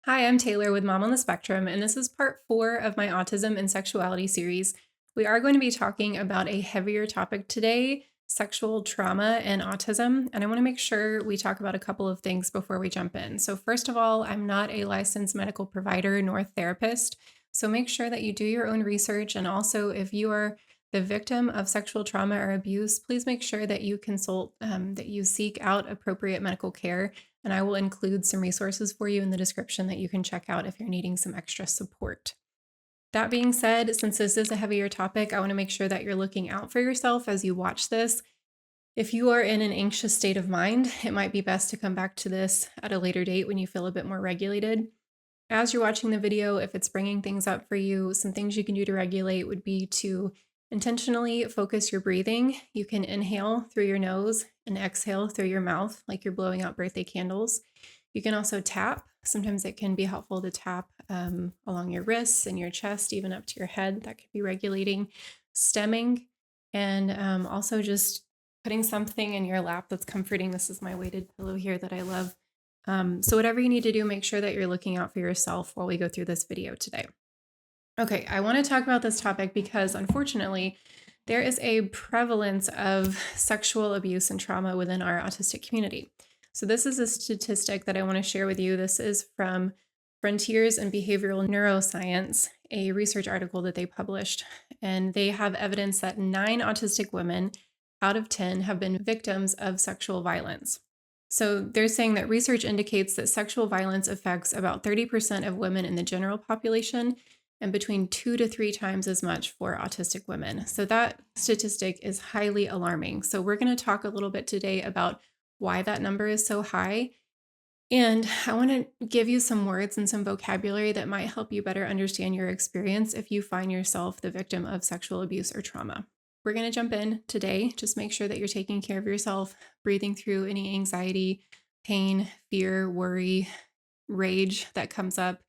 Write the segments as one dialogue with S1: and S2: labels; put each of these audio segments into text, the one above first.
S1: Hi, I'm Taylor with Mom on the Spectrum, and this is part 4 of my Autism and Sexuality series. We are going to be talking about a heavier topic today, sexual trauma and autism, and I want to make sure we talk about a couple of things before we jump in. So first of all, I'm not a licensed medical provider nor therapist, so make sure that you do your own research, and also if you are the victim of sexual trauma or abuse, please make sure that you consult, that you seek out appropriate medical care, and I will include some resources for you in the description that you can check out if you're needing some extra support. That being said, since this is a heavier topic, I want to make sure that you're looking out for yourself as you watch this. If you are in an anxious state of mind, it might be best to come back to this at a later date when you feel a bit more regulated. As you're watching the video, if it's bringing things up for you, some things you can do to regulate would be to intentionally focus your breathing. You can inhale through your nose and exhale through your mouth, like you're blowing out birthday candles. You can also tap. Sometimes it can be helpful to tap along your wrists and your chest, even up to your head. That could be regulating. Stemming, and also just putting something in your lap that's comforting. This is my weighted pillow here that I love. So whatever you need to do, make sure that you're looking out for yourself while we go through this video today. Okay, I want to talk about this topic because unfortunately, there is a prevalence of sexual abuse and trauma within our autistic community. So this is a statistic that I want to share with you. This is from Frontiers in Behavioral Neuroscience, a research article that they published. And they have evidence that 9 autistic women out of 10 have been victims of sexual violence. So they're saying that research indicates that sexual violence affects about 30% of women in the general population and between 2 to 3 times as much for autistic women. So that statistic is highly alarming. So we're going to talk a little bit today about why that number is so high. And I want to give you some words and some vocabulary that might help you better understand your experience if you find yourself the victim of sexual abuse or trauma. We're going to jump in today. Just make sure that you're taking care of yourself, breathing through any anxiety, pain, fear, worry, rage that comes up.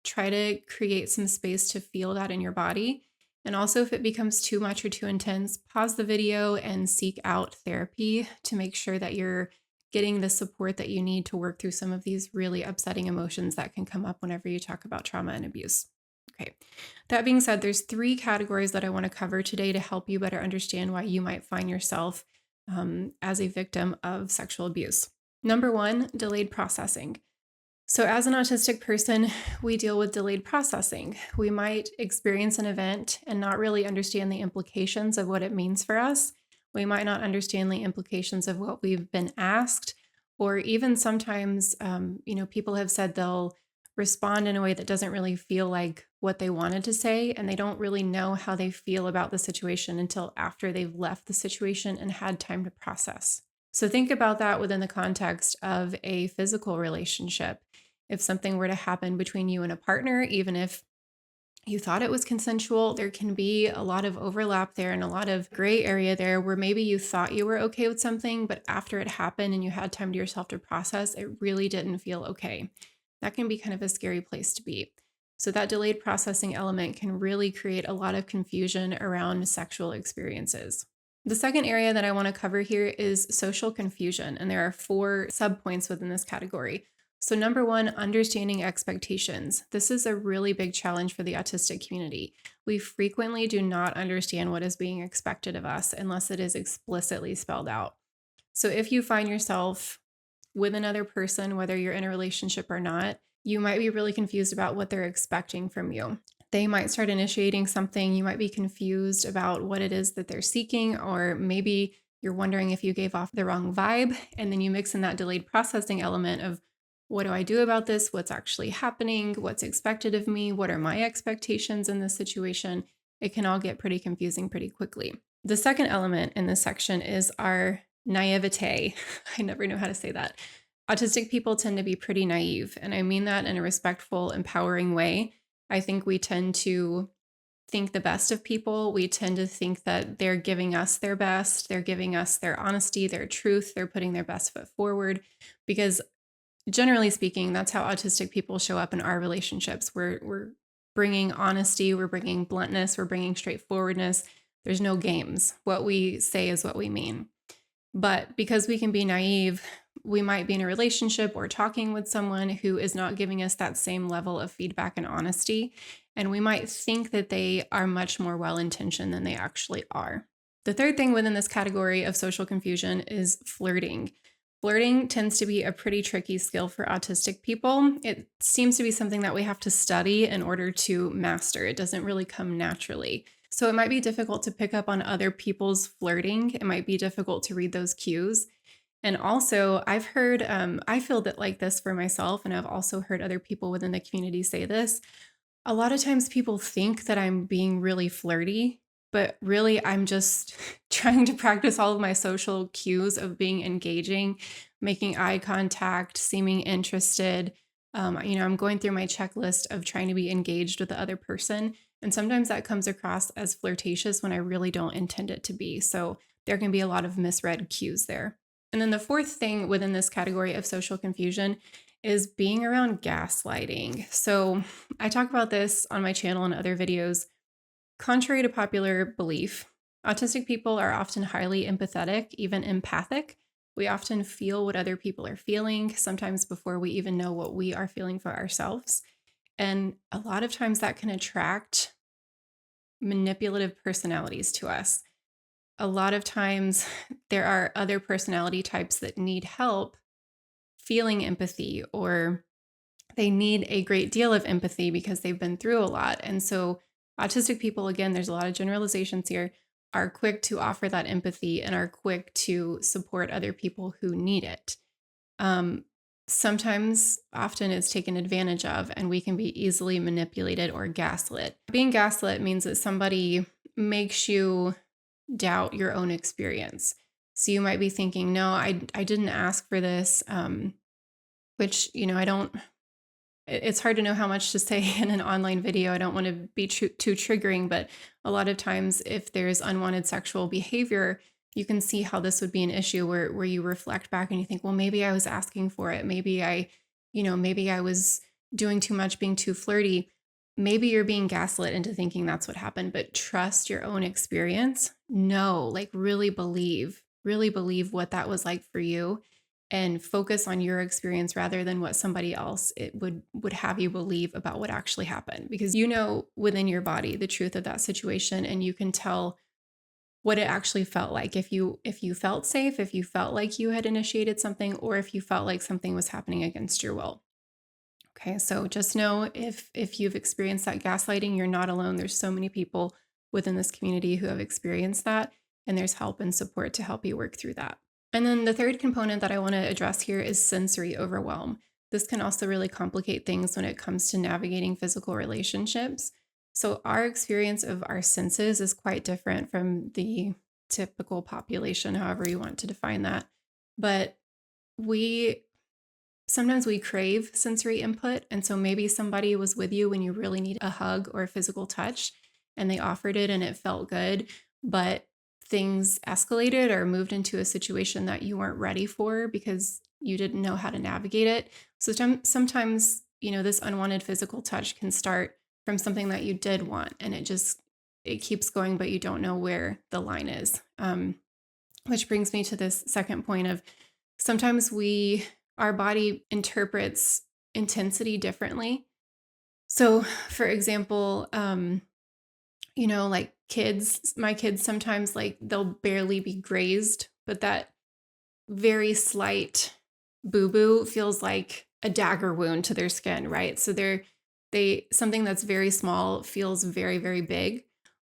S1: Try to create some space to feel that in your body. And also, if it becomes too much or too intense, pause the video and seek out therapy to make sure that you're getting the support that you need to work through some of these really upsetting emotions that can come up whenever you talk about trauma and abuse. Okay, that being said, there's 3 categories that I want to cover today to help you better understand why you might find yourself as a victim of sexual abuse. Number 1, delayed processing. So as an autistic person, we deal with delayed processing. We might experience an event and not really understand the implications of what it means for us. We might not understand the implications of what we've been asked, or even sometimes, people have said they'll respond in a way that doesn't really feel like what they wanted to say, and they don't really know how they feel about the situation until after they've left the situation and had time to process. So think about that within the context of a physical relationship. If something were to happen between you and a partner, even if you thought it was consensual, there can be a lot of overlap there and a lot of gray area there where maybe you thought you were okay with something, but after it happened and you had time to yourself to process, it really didn't feel okay. That can be kind of a scary place to be. So that delayed processing element can really create a lot of confusion around sexual experiences. The second area that I want to cover here is social confusion, and there are 4 subpoints within this category. So number 1, understanding expectations. This is a really big challenge for the autistic community. We frequently do not understand what is being expected of us unless it is explicitly spelled out. So if you find yourself with another person, whether you're in a relationship or not, you might be really confused about what they're expecting from you. They might start initiating something. You might be confused about what it is that they're seeking, or maybe you're wondering if you gave off the wrong vibe, and then you mix in that delayed processing element of, what do I do about this? What's actually happening? What's expected of me? What are my expectations in this situation? It can all get pretty confusing pretty quickly. The second element in this section is our naivete. I never know how to say that. Autistic people tend to be pretty naive, and I mean that in a respectful, empowering way. I think we tend to think the best of people. We tend to think that they're giving us their best. They're giving us their honesty, their truth. They're putting their best foot forward, because generally speaking, that's how autistic people show up in our relationships. We're bringing honesty, we're bringing bluntness, we're bringing straightforwardness. There's no games. What we say is what we mean. But because we can be naive, we might be in a relationship or talking with someone who is not giving us that same level of feedback and honesty. And we might think that they are much more well-intentioned than they actually are. The third thing within this category of social confusion is flirting. Flirting tends to be a pretty tricky skill for autistic people. It seems to be something that we have to study in order to master. It doesn't really come naturally. So it might be difficult to pick up on other people's flirting. It might be difficult to read those cues. And also, I've heard, I feel that like this for myself, and I've also heard other people within the community say this. A lot of times people think that I'm being really flirty, but really I'm just trying to practice all of my social cues of being engaging, making eye contact, seeming interested. I'm going through my checklist of trying to be engaged with the other person. And sometimes that comes across as flirtatious when I really don't intend it to be. So there can be a lot of misread cues there. And then the fourth thing within this category of social confusion is being around gaslighting. So I talk about this on my channel and other videos. Contrary to popular belief, autistic people are often highly empathetic, even empathic. We often feel what other people are feeling, sometimes before we even know what we are feeling for ourselves. And a lot of times that can attract manipulative personalities to us. A lot of times there are other personality types that need help feeling empathy, or they need a great deal of empathy because they've been through a lot. And so autistic people, again, there's a lot of generalizations here, are quick to offer that empathy and are quick to support other people who need it. Sometimes, often it's taken advantage of, and we can be easily manipulated or gaslit. Being gaslit means that somebody makes you doubt your own experience. So you might be thinking, no, I didn't ask for this, which, I don't, it's hard to know how much to say in an online video. I don't want to be too triggering, but a lot of times if there's unwanted sexual behavior, you can see how this would be an issue where you reflect back and you think, well, maybe I was asking for it. Maybe I was doing too much, being too flirty. Maybe you're being gaslit into thinking that's what happened, but trust your own experience. No, like really believe what that was like for you, and focus on your experience rather than what somebody else it would have you believe about what actually happened, because within your body the truth of that situation, and you can tell what it actually felt like, if you felt safe, if you felt like you had initiated something, or if you felt like something was happening against your will. Okay, so just know if you've experienced that gaslighting, you're not alone. There's so many people within this community who have experienced that, and there's help and support to help you work through that. And then the third component that I want to address here is sensory overwhelm. This can also really complicate things when it comes to navigating physical relationships. So our experience of our senses is quite different from the typical population, however you want to define that. But sometimes we crave sensory input. And so maybe somebody was with you when you really need a hug or a physical touch, and they offered it and it felt good, but things escalated or moved into a situation that you weren't ready for because you didn't know how to navigate it. So sometimes, this unwanted physical touch can start from something that you did want, and it keeps going, but you don't know where the line is. Which brings me to this second point of sometimes our body interprets intensity differently. So for example, like my kids sometimes, like, they'll barely be grazed, but that very slight boo-boo feels like a dagger wound to their skin, right? So something that's very small feels very, very big.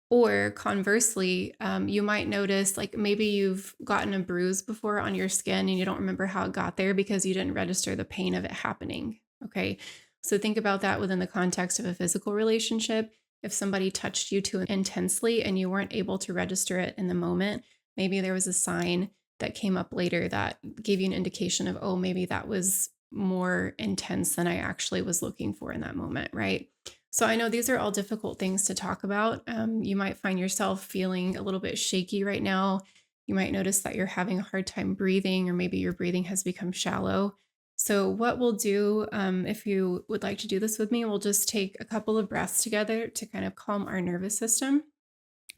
S1: Or conversely, you might notice, like, maybe you've gotten a bruise before on your skin and you don't remember how it got there because you didn't register the pain of it happening. Okay. So think about that within the context of a physical relationship. If somebody touched you too intensely and you weren't able to register it in the moment, maybe there was a sign that came up later that gave you an indication of, oh, maybe that was more intense than I actually was looking for in that moment, right? So I know these are all difficult things to talk about. You might find yourself feeling a little bit shaky right now. You might notice that you're having a hard time breathing, or maybe your breathing has become shallow. So what we'll do, if you would like to do this with me, we'll just take a couple of breaths together to kind of calm our nervous system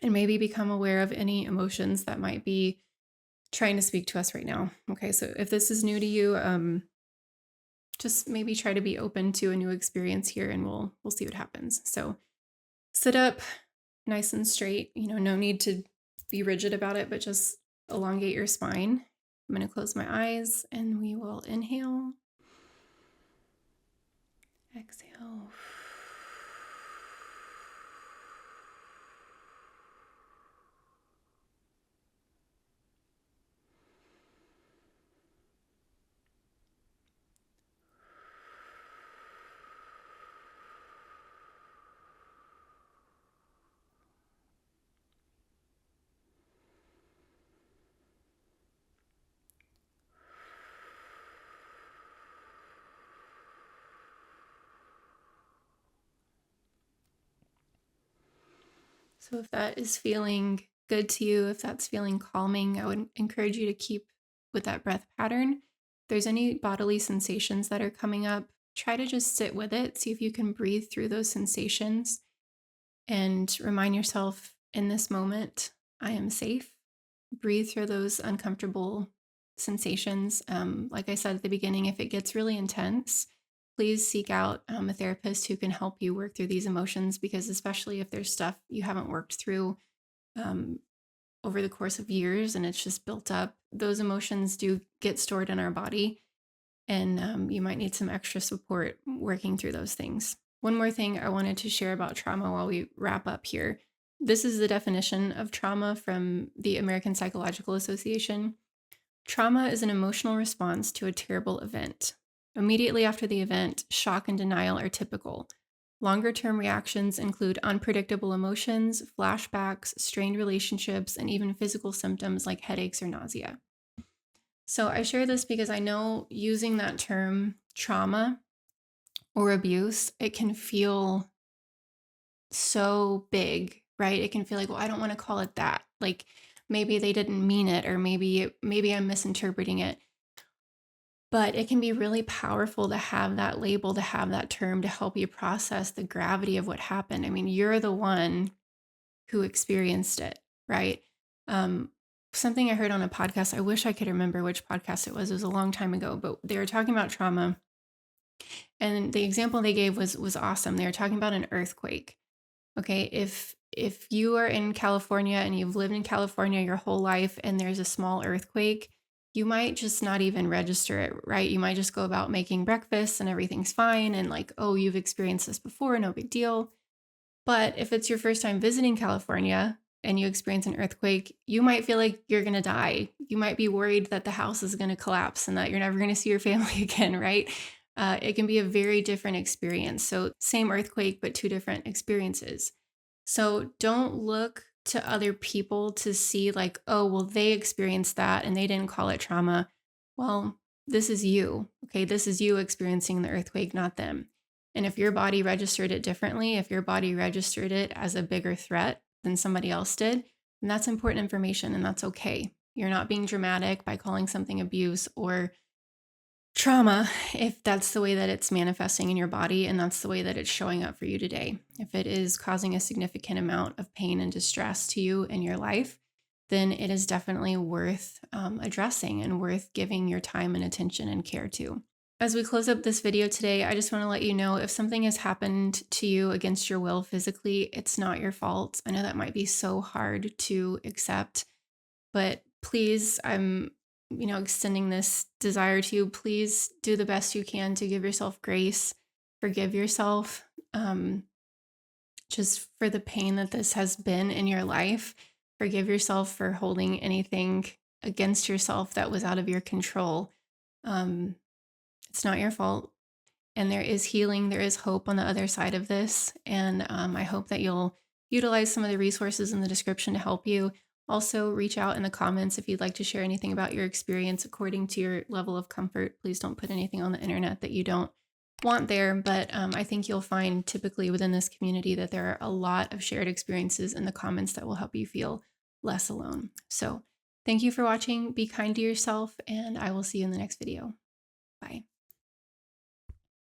S1: and maybe become aware of any emotions that might be trying to speak to us right now. Okay, so if this is new to you, just maybe try to be open to a new experience here, and we'll see what happens. So sit up nice and straight. No need to be rigid about it, but just elongate your spine. I'm going to close my eyes, and we will inhale, exhale. So if that is feeling good to you, if that's feeling calming, I would encourage you to keep with that breath pattern. If there's any bodily sensations that are coming up, try to just sit with it. See if you can breathe through those sensations and remind yourself, in this moment, I am safe. Breathe through those uncomfortable sensations. Like I said at the beginning, if it gets really intense, please seek out a therapist who can help you work through these emotions, because especially if there's stuff you haven't worked through um, over the course of years and it's just built up, those emotions do get stored in our body, and you might need some extra support working through those things. One more thing I wanted to share about trauma while we wrap up here. This is the definition of trauma from the American Psychological Association. Trauma is an emotional response to a terrible event. Immediately after the event, shock and denial are typical. Longer-term reactions include unpredictable emotions, flashbacks, strained relationships, and even physical symptoms like headaches or nausea. So I share this because I know using that term trauma or abuse, it can feel so big, right? It can feel like, well, I don't want to call it that. Like maybe they didn't mean it, or maybe I'm misinterpreting it. But it can be really powerful to have that label, to have that term, to help you process the gravity of what happened. I mean, you're the one who experienced it, right? Something I heard on a podcast, I wish I could remember which podcast it was a long time ago, but they were talking about trauma. And the example they gave was awesome. They were talking about an earthquake. Okay, if you are in California and you've lived in California your whole life and there's a small earthquake, you might just not even register it, right? You might just go about making breakfast and everything's fine, and like, oh, you've experienced this before, no big deal. But if it's your first time visiting California and you experience an earthquake, you might feel like you're going to die. You might be worried that the house is going to collapse and that you're never going to see your family again, right? It can be a very different experience. So same earthquake, but two different experiences. So don't look to other people to see like, oh, well, they experienced that and they didn't call it trauma. Well, this is you. Okay, this is you experiencing the earthquake, not them. And if your body registered it differently, if your body registered it as a bigger threat than somebody else did, then that's important information, and that's okay. You're not being dramatic by calling something abuse or trauma if that's the way that it's manifesting in your body and that's the way that it's showing up for you today. If it is causing a significant amount of pain and distress to you in your life, then it is definitely worth addressing and worth giving your time and attention and care to. As we close up this video today, I just want to let you know, if something has happened to you against your will physically, it's not your fault. I know that might be so hard to accept, but please, I'm extending this desire to you. Please do the best you can to give yourself grace, forgive yourself, just for the pain that this has been in your life. Forgive yourself for holding anything against yourself that was out of your control. It's not your fault. And there is healing, there is hope on the other side of this. And I hope that you'll utilize some of the resources in the description to help you. Also, reach out in the comments if you'd like to share anything about your experience according to your level of comfort. Please don't put anything on the internet that you don't want there. But I think you'll find typically within this community that there are a lot of shared experiences in the comments that will help you feel less alone. So thank you for watching. Be kind to yourself, and I will see you in the next video. Bye.